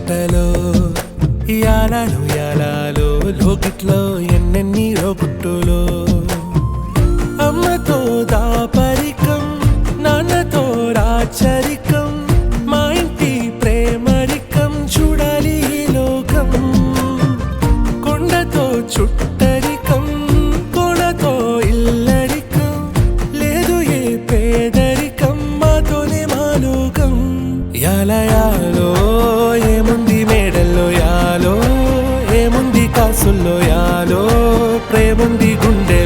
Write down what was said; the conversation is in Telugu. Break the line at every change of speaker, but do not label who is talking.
పుట్టలో యాలాలో యాలాలో లోకిట్లో ఎన్నెన్ని రోగుట్టులో అమ్మతో దాపరికం నాన్నతో రాచరికం మా ఇంటి ప్రేమరికం చూడాలి ఈ లోకం కొండతో చుట్టరికం కోణతో ఇల్లరికం లేదు ఏ పేదరికం మాతోనే మా లోకం యాలయాలో ఏముంది మేడల్లో యాలో ఏముంది కాసుల్లో యాలో ప్రేముంది గుండె